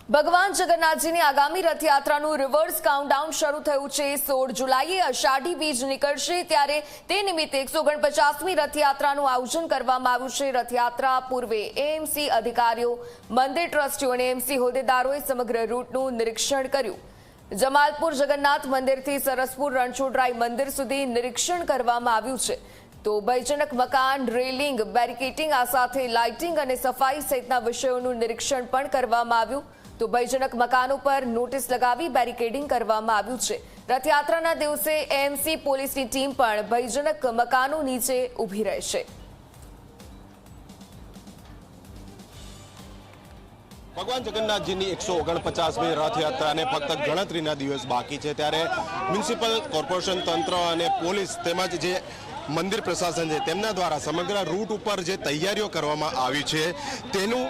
ભગવાન જગન્નાથજીની આગામી રથયાત્રાનું રિવર્સ કાઉન્ટડાઉન શરૂ થયું છે। 16 જુલાઈએ અષાઢી બીજ નીકળશે, ત્યારે તે નિમિત્તે 149મી રથયાત્રાનું આયોજન કરવામાં આવ્યું છે। રથયાત્રા પૂર્વે એએમસી અધિકારીઓ, મંદિર ટ્રસ્ટીઓ અને એએમસી હોદ્દેદારોએ સમગ્ર રૂટનું નિરીક્ષણ કર્યું। જમાલપુર જગન્નાથ મંદિરથી સરસપુર રણછોડરાય મંદિર સુધી નિરીક્ષણ કરવામાં આવ્યું છે। તો ભયજનક મકાન, રેલિંગ, બેરિકેટિંગ, આ સાથે લાઇટિંગ અને સફાઈ સહિતના વિષયોનું નિરીક્ષણ પણ કરવામાં આવ્યું। તો ભયજનક મકાનો પર નોટિસ લગાવી બેરિકેડિંગ કરવામાં આવ્યું છે। રથયાત્રાના દિવસે એએમસી પોલીસની ટીમ પણ ભયજનક મકાનો નીચે ઊભી રહેશે। ભગવાન જગન્નાથજીની 149મી રથયાત્રાને ફક્ત ગણતરીના દિવસ બાકી છે, ત્યારે મ્યુનિસિપલ કોર્પોરેશન તંત્ર અને પોલીસ તેમજ જે મંદિર પ્રશાસન છે તેમના દ્વારા સમગ્ર રૂટ ઉપર જે તૈયારીઓ કરવામાં આવી છે તેનું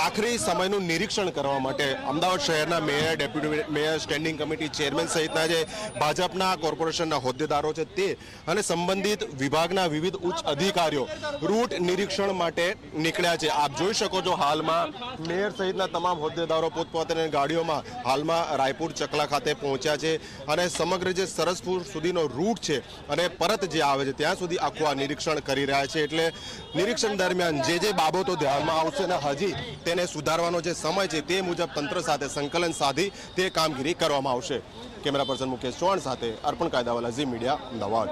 આખરી સમયનું નિરીક્ષણ કરવા માટે અમદાવાદ શહેરના mayor, deputy mayor, standing committee chairman સહિતના જે ભાજપના કોર્પોરેશનના હોદ્દેદારો છે તે અને સંબંધિત વિભાગના વિવિધ ઉચ્ચ અધિકારીઓ રૂટ નિરીક્ષણ માટે નીકળ્યા છે। આપ જોઈ શકો છો, હાલમાં મેયર સહિતના તમામ હોદ્દેદારો પોતપોતાની ગાડીઓમાં હાલમાં રાયપુર ચકલા ખાતે પહોંચ્યા છે અને સમગ્ર જે સરસપુર સુધીનો રૂટ છે અને પરત જે આવે છે ત્યાં સુધી આખું આ નિરીક્ષણ કરી રહ્યા છે। એટલે નિરીક્ષણ દરમિયાન જે બાબતો ધ્યાનમાં આવશે અને હજી તેને સુધારવાનો જે સમય છે તે મુજબ તંત્ર સાથે સંકલન સાધી તે કામગીરી કરવામાં આવશે। કેમેરા પર્સન મુકેશ ચૌહાણ સાથે અર્પણ કાયદાવાલા, ઝી મીડિયા, અમદાવાદ।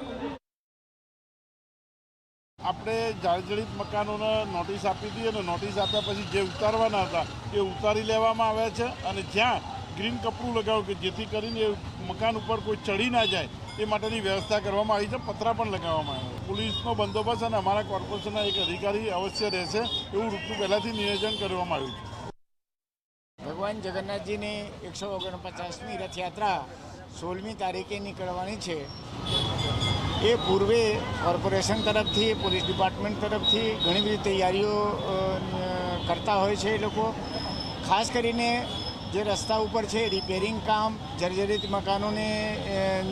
આપણે જર્જરિત મકાનોને નોટિસ આપી હતી અને નોટિસ આપ્યા પછી જે ઉતારવાના હતા એ ઉતારી લેવામાં આવ્યા છે અને જ્યાં ગ્રીન કપડું લગાવ્યું કે જેથી કરીને એ મકાન ઉપર કોઈ ચડી ના જાય એ માટેની વ્યવસ્થા કરવામાં આવી છે। પતરા પણ લગાવવામાં આવ્યા છે। પોલીસનો બંદોબસ્ત અને અમારા કોર્પોરેશનના એક અધિકારી અવશ્ય રહેશે એવું ઋતુ પહેલાંથી નિયોજન કરવામાં આવ્યું છે। ભગવાન જગન્નાથજીની 149મી રથયાત્રા 16મી તારીખે નીકળવાની છે। એ પૂર્વે કોર્પોરેશન તરફથી, પોલીસ ડિપાર્ટમેન્ટ તરફથી ઘણી બધી તૈયારીઓ કરતા હોય છે। એ લોકો ખાસ કરીને જે રસ્તા ઉપર છે રિપેરિંગ કામ, જર્જરિત મકાનોને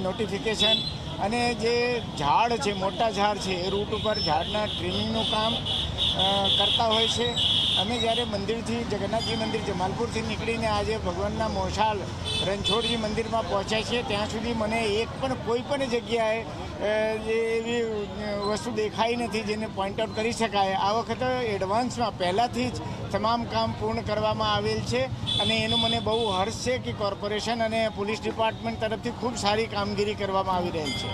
નોટિફિકેશન અને જે ઝાડ છે, મોટા ઝાડ છે એ રૂટ ઉપર ઝાડના ટ્રીમિંગનું કામ કરતા હોય છે। અમે જ્યારે મંદિરથી, જગન્નાથજી મંદિર જમાલપુરથી નીકળીને આજે ભગવાનના મોશાલ રણછોડજી મંદિરમાં પહોંચ્યા છીએ ત્યાં સુધી મને કોઈ પણ જગ્યાએ એવી વસ્તુ દેખાઈ નથી જેને પોઈન્ટ આઉટ કરી શકાય। આ વખતે એડવાન્સમાં પહેલાંથી જ તમામ કામ પૂર્ણ કરવામાં આવેલ છે અને એનો મને બહુ હર્ષ છે કે કોર્પોરેશન અને પોલીસ ડિપાર્ટમેન્ટ તરફથી ખૂબ સારી કામગીરી કરવામાં આવી રહેલ છે।